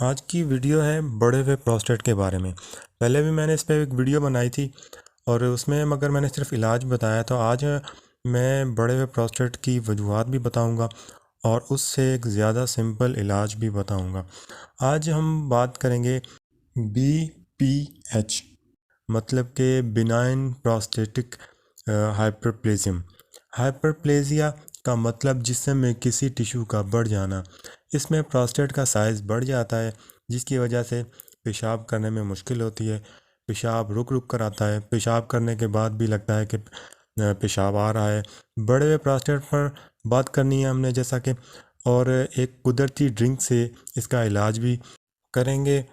आज की वीडियो है बढ़े हुए प्रोस्टेट के बारे में। पहले भी मैंने इस पे एक वीडियो बनाई थी और उसमें मगर मैंने सिर्फ इलाज बताया। तो आज मैं बढ़े हुए प्रोस्टेट की वजूहात भी बताऊंगा और उससे एक ज़्यादा सिंपल इलाज भी बताऊंगा। आज हम बात करेंगे BPH, मतलब कि बिनाइन प्रोस्टेटिक हाइपरप्लेजियम। हाइपरप्लेजिया का मतलब जिस्म में किसी टिश्यू का बढ़ जाना। इसमें प्रोस्टेट का साइज़ बढ़ जाता है जिसकी वजह से पेशाब करने में मुश्किल होती है। पेशाब रुक रुक कर आता है। पेशाब करने के बाद भी लगता है कि पेशाब आ रहा है। बढ़े हुए प्रोस्टेट पर बात करनी है हमने, जैसा कि और एक कुदरती ड्रिंक से इसका इलाज भी करेंगे।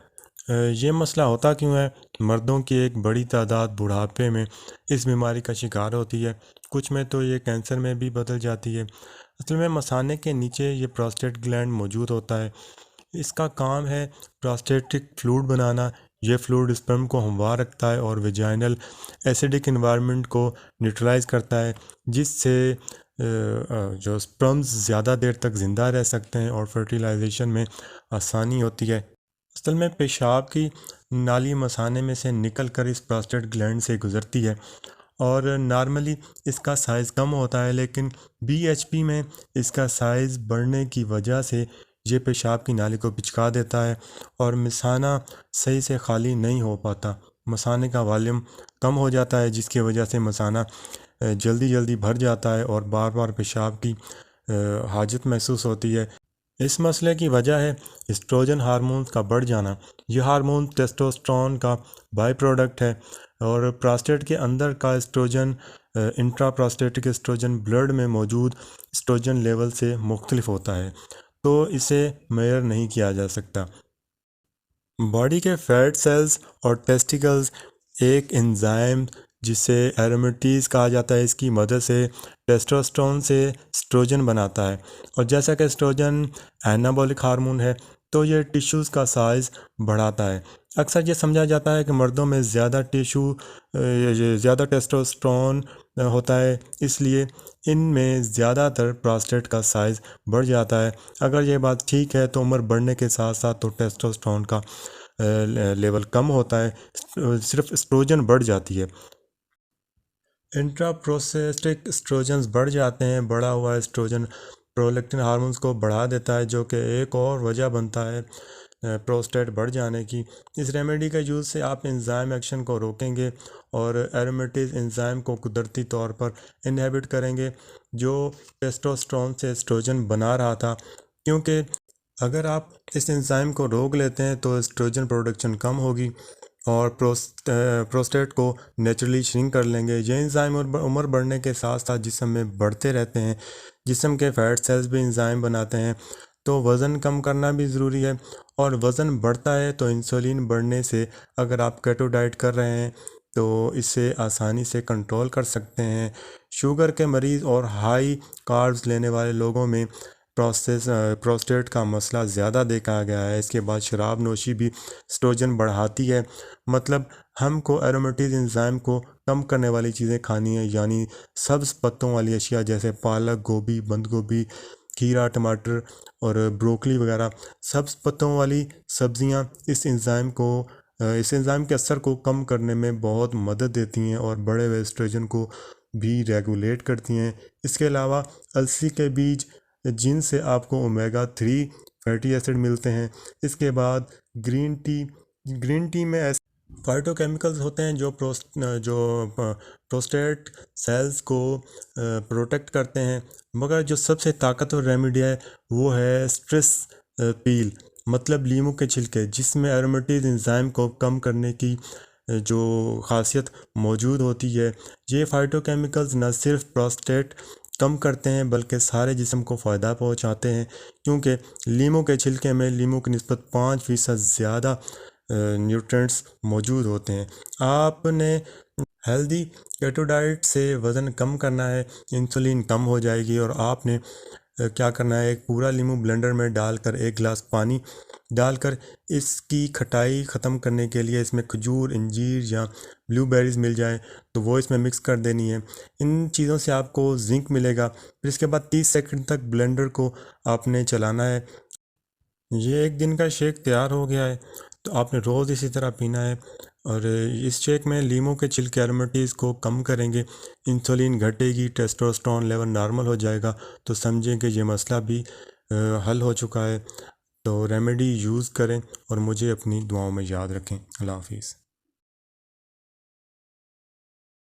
ये मसला होता क्यों है? मर्दों की एक बड़ी तादाद बुढ़ापे में इस बीमारी का शिकार होती है। कुछ में तो ये कैंसर में भी बदल जाती है। असल में मसाने के नीचे ये प्रोस्टेट ग्लैंड मौजूद होता है। इसका काम है प्रोस्टेटिक फ्लूइड बनाना। ये फ्लूइड स्पर्म को हमवार रखता है और वेजाइनल एसिडिक इन्वायरमेंट को न्यूट्रलाइज करता है, जिससे जो स्पर्म्स ज़्यादा देर तक ज़िंदा रह सकते हैं और फर्टिलाइजेशन में आसानी होती है। असल में पेशाब की नाली मसाने में से निकल कर इस प्रोस्टेट ग्लैंड से गुजरती है और नॉर्मली इसका साइज़ कम होता है, लेकिन BHP में इसका साइज़ बढ़ने की वजह से ये पेशाब की नाली को पिचका देता है और मसाना सही से खाली नहीं हो पाता। मसाने का वॉल्यूम कम हो जाता है जिसकी वजह से मसाना जल्दी जल्दी भर जाता है और बार बार पेशाब की हाजत महसूस होती है। इस मसले की वजह है एस्ट्रोजन हार्मोन्स का बढ़ जाना। यह हार्मोन टेस्टोस्टेरोन का बाई प्रोडक्ट है और प्रोस्टेट के अंदर का oestrogen intraprostatic oestrogen blood में मौजूद एस्ट्रोजन लेवल से मुख्तलिफ होता है, तो इसे मेजर नहीं किया जा सकता। बॉडी के फैट सेल्स और टेस्टिकल्स एक एंजाइम जिसे एरोमेटीज कहा जाता है, इसकी मदद से टेस्टोस्टेरोन से एस्ट्रोजन बनाता है। और जैसा कि एस्ट्रोजन एनाबॉलिक हार्मोन है, तो ये टिश्यूज़ का साइज़ बढ़ाता है। अक्सर ये समझा जाता है कि मर्दों में ज़्यादा ज़्यादा टेस्टोस्टेरोन होता है, इसलिए इनमें ज़्यादातर प्रोस्टेट का साइज़ बढ़ जाता है। अगर ये बात ठीक है तो उम्र बढ़ने के साथ साथ तो टेस्टोस्टेरोन का लेवल कम होता है, सिर्फ एस्ट्रोजन बढ़ जाती है। इंट्रा प्रोस्टेटिक एस्ट्रोजन्स बढ़ जाते हैं। बढ़ा हुआ एस्ट्रोजन प्रोलैक्टिन हार्मोन्स को बढ़ा देता है, जो कि एक और वजह बनता है प्रोस्टेट बढ़ जाने की। इस रेमेडी के यूज़ से आप एंजाइम एक्शन को रोकेंगे और एरोमेटेज एंजाइम को कुदरती तौर पर इनहिबिट करेंगे, जो टेस्टोस्टेरोन से एस्ट्रोजन बना रहा था। क्योंकि अगर आप इस एंजाइम को रोक लेते हैं तो एस्ट्रोजन प्रोडक्शन कम होगी और प्रोस्टेट को नेचुरली श्रिंक कर लेंगे। ये एंजाइम उम्र बढ़ने के साथ साथ जिस्म में बढ़ते रहते हैं। जिस्म के फैट सेल्स भी एंजाइम बनाते हैं, तो वज़न कम करना भी ज़रूरी है। और वज़न बढ़ता है तो इंसुलिन बढ़ने से अगर आप केटो डाइट कर रहे हैं तो इसे आसानी से कंट्रोल कर सकते हैं। शुगर के मरीज़ और हाई कार्ब्स लेने वाले लोगों में प्रोस्टेट का मसला ज़्यादा देखा गया है। इसके बाद शराब नोशी भी एस्ट्रोजन बढ़ाती है। मतलब हमको एरोमेटिक एंजाइम को कम करने वाली चीज़ें खानी है, यानी सब्ज़ पत्तों वाली अशिया जैसे पालक, गोभी, बंद गोभी, खीरा, टमाटर और ब्रोकली वगैरह सब्ज़ पत्तों वाली सब्ज़ियाँ इस एंजाइम के असर को कम करने में बहुत मदद देती हैं और बड़े हुए एस्ट्रोजन को भी रेगुलेट करती हैं। इसके अलावा अलसी के बीज, जिनसे आपको ओमेगा 3 फैटी एसिड मिलते हैं। इसके बाद ग्रीन टी में ऐसे फाइटोकेमिकल्स होते हैं जो प्रोस्टेट सेल्स को प्रोटेक्ट करते हैं। मगर जो सबसे ताकतवर रेमेडी है वो है स्ट्रेस पील, मतलब लीमू के छिलके, जिसमें एरोमेटिक एंजाइम को कम करने की जो खासियत मौजूद होती है। ये फाइटोकेमिकल्स न सिर्फ प्रोस्टेट कम करते हैं बल्कि सारे जिस्म को फ़ायदा पहुंचाते हैं, क्योंकि लीमू के छिलके में लीमू की निस्बत 5% ज़्यादा न्यूट्रिएंट्स मौजूद होते हैं। आपने हेल्दी केटो डाइट से वज़न कम करना है, इंसुलिन कम हो जाएगी और आपने क्या करना है, एक पूरा लीमू ब्लेंडर में डालकर 1 गिलास पानी डालकर इसकी खटाई ख़त्म करने के लिए इसमें खजूर, अंजीर या ब्लूबेरीज मिल जाए तो वो इसमें मिक्स कर देनी है। इन चीज़ों से आपको जिंक मिलेगा। फिर इसके बाद 30 सेकंड तक ब्लेंडर को आपने चलाना है। ये एक दिन का शेक तैयार हो गया है, तो आपने रोज़ इसी तरह पीना है। और इस शेक में लीमू के छिलके एरोमेटीज़ को कम करेंगे, इंसुलिन घटेगी, टेस्टोस्टेरोन लेवल नॉर्मल हो जाएगा। तो समझें कि ये मसला भी हल हो चुका है। तो रेमेडी यूज़ करें और मुझे अपनी दुआओं में याद रखें। अल्लाह हाफिज़।